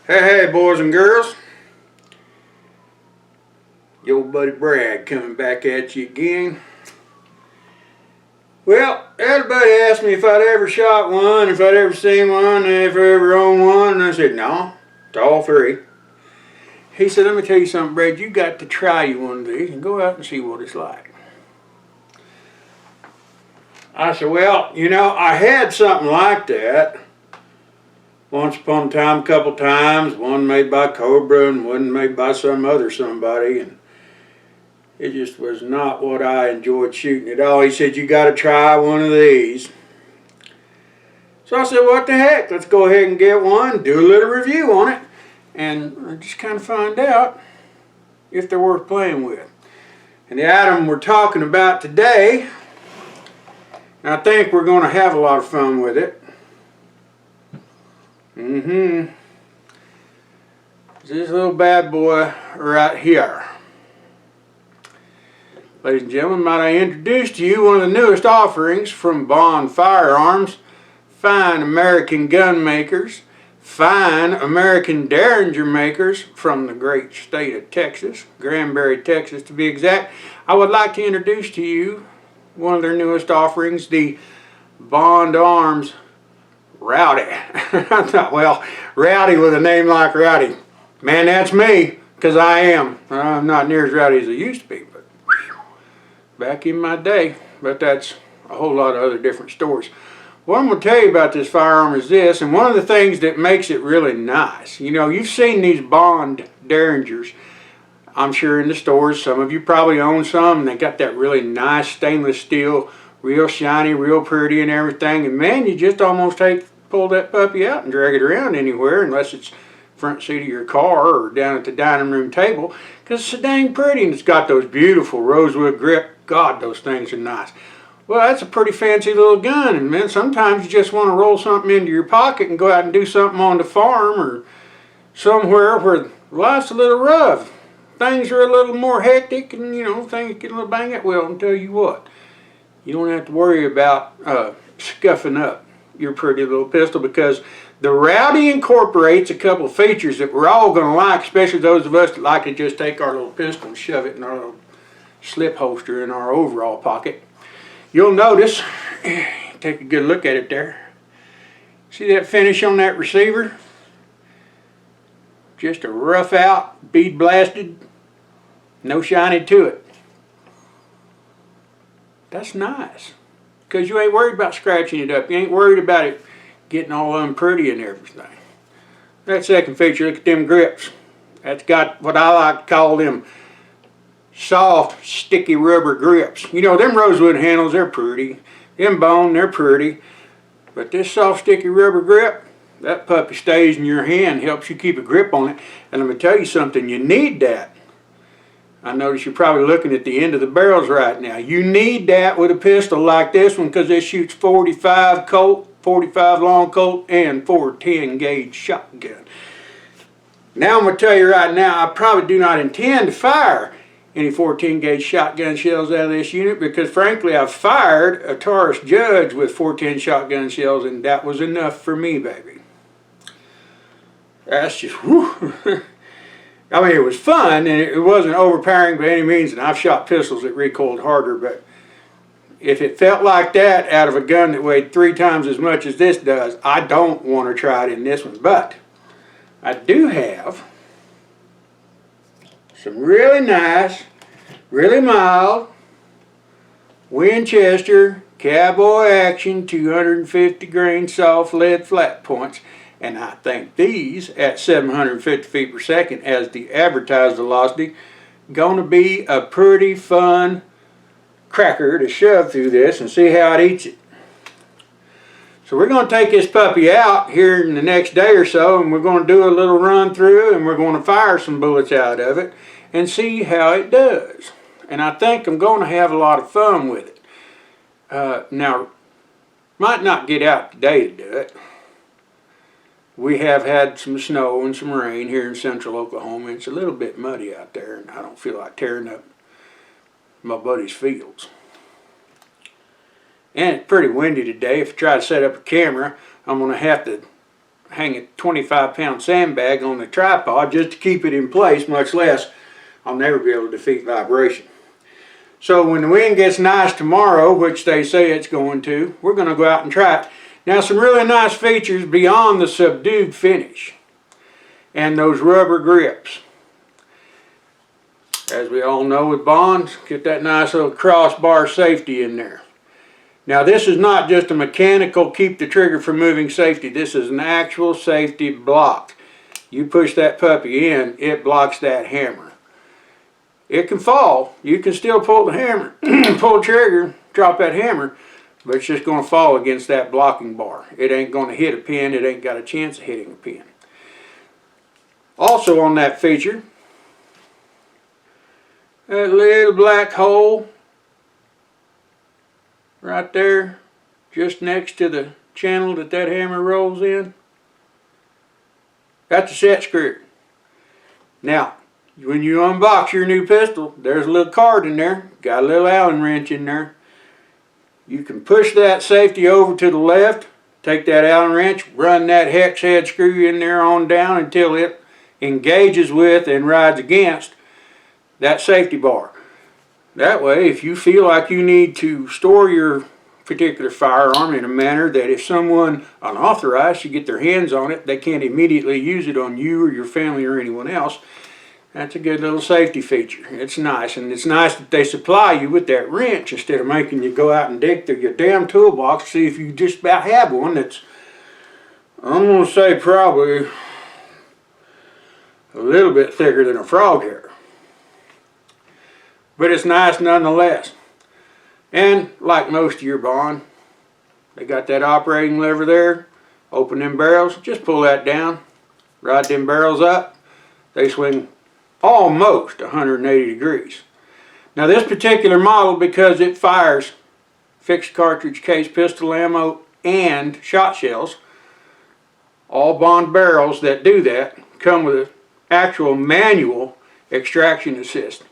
Hey, boys and girls. Your buddy Brad coming back at you again. Well, everybody asked me if I'd ever shot one, if I'd ever seen one, and if I ever owned one, and I said, no, it's all three. He said, let me tell you something, Brad, you got to try you one of these and go out and see what it's like. I said, well, I had something like that. Once upon a time, a couple times, one made by Cobra and one made by some other somebody, and it just was not what I enjoyed shooting at all. He said, you got to try one of these. So I said, what the heck, let's go ahead and get one, do a little review on it, and just kind of find out if they're worth playing with. And the item we're talking about today, I think we're going to have a lot of fun with it. This little bad boy right here. Ladies and gentlemen, might I introduce to you one of the newest offerings from Bond Firearms, fine American gun makers, fine American Derringer makers from the great state of Texas, Granbury, Texas to be exact. I would like to introduce to you one of their newest offerings, the Bond Arms Rowdy. I thought, well, Rowdy with a name like Rowdy. Man, that's me, because I am. I'm not near as rowdy as I used to be, but back in my day. But that's a whole lot of other different stories. What I'm going to tell you about this firearm is this, and one of the things that makes it really nice. You've seen these Bond Derringers, I'm sure, in the stores. Some of you probably own some, and they got that really nice stainless steel, real shiny, real pretty and everything. And man, you just almost pull that puppy out and drag it around anywhere, unless it's front seat of your car or down at the dining room table, because it's so dang pretty, and it's got those beautiful rosewood grip. God, those things are nice. Well, that's a pretty fancy little gun, and man, sometimes you just want to roll something into your pocket and go out and do something on the farm or somewhere where life's a little rough. Things are a little more hectic, and things get a little bang it. Well, I'll tell you what, you don't have to worry about scuffing up your pretty little pistol, because the Rowdy incorporates a couple of features that we're all going to like, especially those of us that like to just take our little pistol and shove it in our little slip holster in our overall pocket. You'll notice, take a good look at it there. See that finish on that receiver? Just a rough out, bead blasted, no shiny to it. That's nice, because you ain't worried about scratching it up. You ain't worried about it getting all unpretty and everything. That second feature, look at them grips. That's got what I like to call them soft, sticky rubber grips. Them rosewood handles, they're pretty. Them bone, they're pretty. But this soft, sticky rubber grip, that puppy stays in your hand, helps you keep a grip on it. And let me tell you something, you need that. I notice you're probably looking at the end of the barrels right now. You need that with a pistol like this one, because it shoots 45 Colt, 45 long Colt, and 410 gauge shotgun. Now I'm going to tell you right now, I probably do not intend to fire any 410 gauge shotgun shells out of this unit, because frankly I've fired a Taurus Judge with 410 shotgun shells, and that was enough for me, baby. That's just, whew. I mean, it was fun, and it wasn't overpowering by any means, and I've shot pistols that recoiled harder, but if it felt like that out of a gun that weighed 3 times as much as this does, I don't want to try it in this one. But I do have some really nice, really mild Winchester Cowboy Action 250 grain soft lead flat points. And I think these, at 750 feet per second as the advertised velocity, gonna be a pretty fun cracker to shove through this and see how it eats it. So we're going to take this puppy out here in the next day or so, and we're going to do a little run through, and we're going to fire some bullets out of it and see how it does. And I think I'm going to have a lot of fun with it. Now, might not get out today to do it. We have had some snow and some rain here in central Oklahoma. It's a little bit muddy out there, and I don't feel like tearing up my buddy's fields. And it's pretty windy today. If I try to set up a camera, I'm going to have to hang a 25-pound sandbag on the tripod just to keep it in place, much less I'll never be able to defeat vibration. So when the wind gets nice tomorrow, which they say it's going to, we're going to go out and try it. Now, some really nice features beyond the subdued finish and those rubber grips. As we all know with bonds, get that nice little crossbar safety in there. Now, this is not just a mechanical keep the trigger from moving safety. This is an actual safety block. You push that puppy in, it blocks that hammer. It can fall. You can still pull the hammer, pull the trigger, drop that hammer, but it's just going to fall against that blocking bar. It ain't going to hit a pin. It ain't got a chance of hitting a pin. Also on that feature, that little black hole right there, just next to the channel that hammer rolls in, that's a set screw. Now, when you unbox your new pistol, there's a little card in there, got a little Allen wrench in there. You can push that safety over to the left, take that Allen wrench, run that hex head screw in there on down until it engages with and rides against that safety bar. That way, if you feel like you need to store your particular firearm in a manner that if someone unauthorized should get their hands on it, they can't immediately use it on you or your family or anyone else, that's a good little safety feature. It's nice, and it's nice that they supply you with that wrench instead of making you go out and dig through your damn toolbox to see if you just about have one that's, I'm going to say, probably a little bit thicker than a frog hair. But it's nice nonetheless. And like most of your bond, they got that operating lever there. Open them barrels, just pull that down, ride them barrels up. They swing almost 180 degrees. Now this particular model, because it fires fixed cartridge case pistol ammo and shot shells, all bond barrels that do that come with an actual manual extraction assist.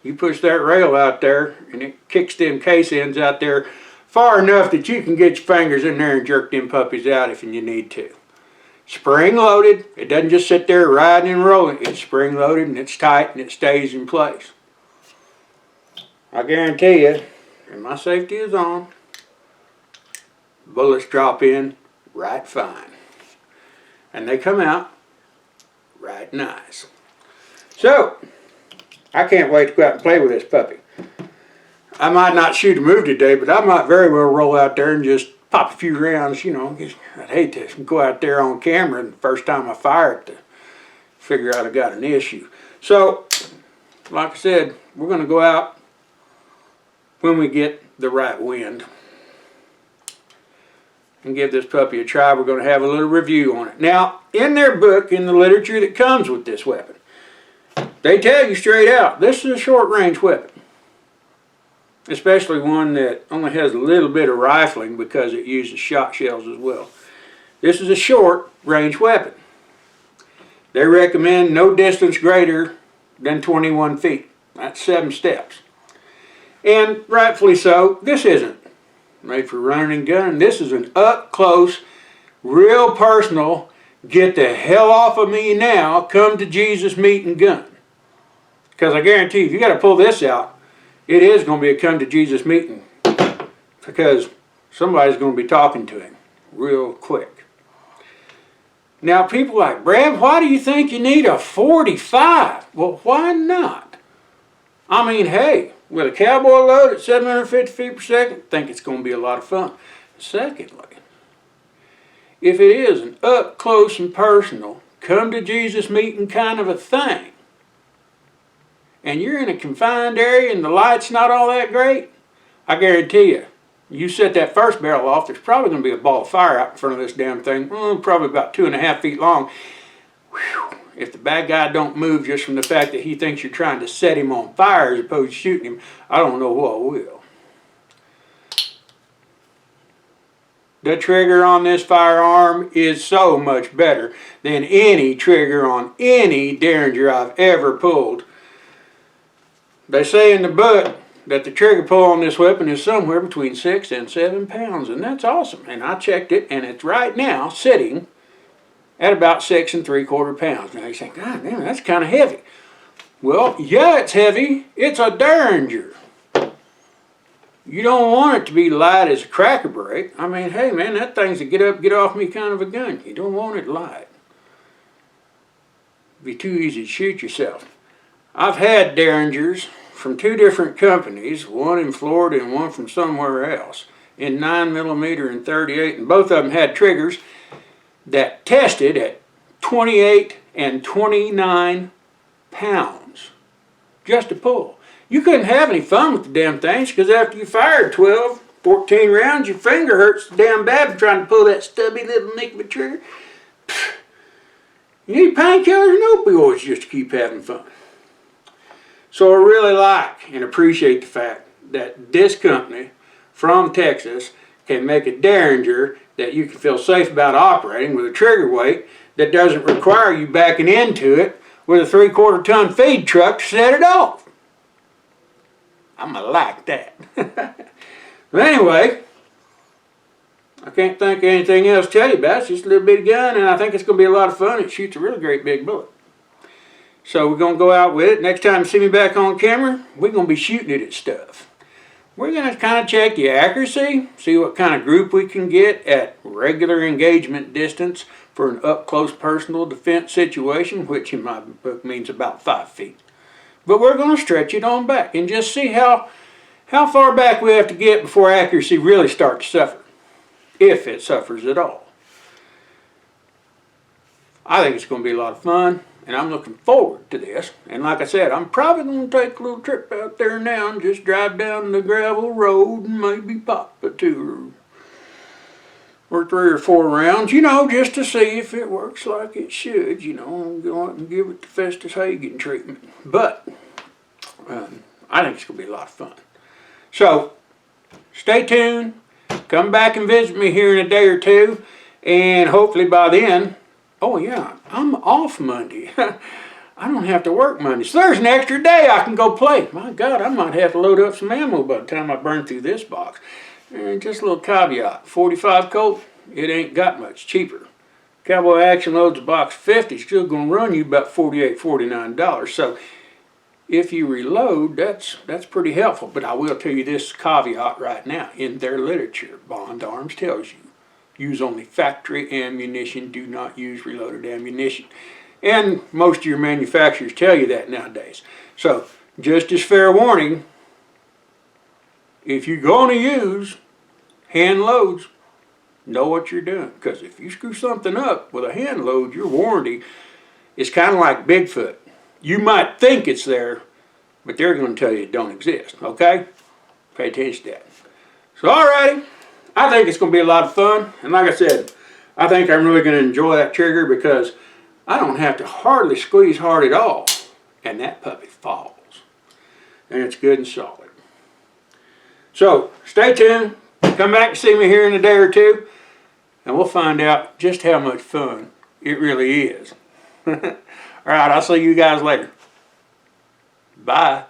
You push that rail out there and it kicks them case ends out there far enough that you can get your fingers in there and jerk them puppies out if you need to. Spring loaded, it doesn't just sit there riding and rolling. It's spring loaded and it's tight and it stays in place. I guarantee you, and my safety is on, bullets drop in right fine. And they come out right nice. So, I can't wait to go out and play with this puppy. I might not shoot a move today, but I might very well roll out there and just pop a few rounds, you know. I'd hate to go out there on camera and the first time I fire it to figure out I got an issue. So, like I said, we're going to go out when we get the right wind and give this puppy a try. We're going to have a little review on it. Now, in their book, in the literature that comes with this weapon, they tell you straight out, this is a short-range weapon. Especially one that only has a little bit of rifling because it uses shot shells as well. This is a short-range weapon. They recommend no distance greater than 21 feet. That's 7 steps. And rightfully so, this isn't made for running and gunning. This is an up-close, real personal, get the hell off of me now, come to Jesus meet and gun. Because I guarantee you, if you got to pull this out, it is going to be a come to Jesus meeting. Because somebody's going to be talking to him real quick. Now people are like, Brad, why do you think you need a 45? Well, why not? I mean, hey, with a cowboy load at 750 feet per second, I think it's going to be a lot of fun. Secondly, if it is an up close and personal, come to Jesus meeting kind of a thing, and you're in a confined area and the light's not all that great, I guarantee you, you set that first barrel off, there's probably going to be a ball of fire out in front of this damn thing, probably about 2.5 feet long. Whew. If the bad guy don't move just from the fact that he thinks you're trying to set him on fire as opposed to shooting him, I don't know what will. The trigger on this firearm is so much better than any trigger on any Derringer I've ever pulled. They say in the book that the trigger pull on this weapon is somewhere between 6 and 7 pounds, and that's awesome. And I checked it, and it's right now sitting at about 6 3/4 pounds. Now you think, God damn, that's kind of heavy. Well, yeah, it's heavy. It's a Derringer. You don't want it to be light as a cracker break. I mean, hey man, that thing's a get up, get off me kind of a gun. You don't want it light. It'd be too easy to shoot yourself. I've had Derringers from 2 different companies, one in Florida and one from somewhere else, in 9mm and 38, and both of them had triggers that tested at 28 and 29 pounds just to pull. You couldn't have any fun with the damn things because after you fired 12, 14 rounds, your finger hurts damn bad trying to pull that stubby little nick of a trigger. You need painkillers and opioids just to keep having fun. So I really like and appreciate the fact that this company from Texas can make a Derringer that you can feel safe about operating with a trigger weight that doesn't require you backing into it with a 3/4 ton feed truck to set it off. I'm gonna like that. But anyway, I can't think of anything else to tell you about. It's just a little bitty gun, and I think it's gonna be a lot of fun. It shoots a really great big bullet. So we're gonna go out with it. Next time you see me back on camera, we're gonna be shooting it at stuff. We're gonna kind of check the accuracy, see what kind of group we can get at regular engagement distance for an up-close personal defense situation, which in my book means about 5 feet. But we're going to stretch it on back and just see how far back we have to get before accuracy really starts to suffer, if it suffers at all. I think it's going to be a lot of fun, and I'm looking forward to this. And like I said, I'm probably going to take a little trip out there now and just drive down the gravel road and maybe pop a 2 or 3 or 4 rounds, you know, just to see if it works like it should, you know, and go out and give it the Festus Hagen treatment. But I think it's going to be a lot of fun. So stay tuned. Come back and visit me here in a day or two, and hopefully by then, oh yeah, I'm off Monday. I don't have to work Monday, so there's an extra day I can go play. My God, I might have to load up some ammo by the time I burn through this box. And just a little caveat, 45 Colt, it ain't got much cheaper. Cowboy Action loads a box 50, still gonna run you about $48, $49. So if you reload, that's pretty helpful. But I will tell you this caveat right now. In their literature, Bond Arms tells you, use only factory ammunition, do not use reloaded ammunition. And most of your manufacturers tell you that nowadays. So just as fair warning, if you're going to use hand loads, know what you're doing. Because if you screw something up with a hand load, your warranty is kind of like Bigfoot. You might think it's there, but they're going to tell you it don't exist, okay? Pay attention to that. So alrighty, I think it's going to be a lot of fun. And like I said, I think I'm really going to enjoy that trigger because I don't have to hardly squeeze hard at all. And that puppy falls. And it's good and solid. So, stay tuned. Come back and see me here in a day or two. And we'll find out just how much fun it really is. Alright, I'll see you guys later. Bye.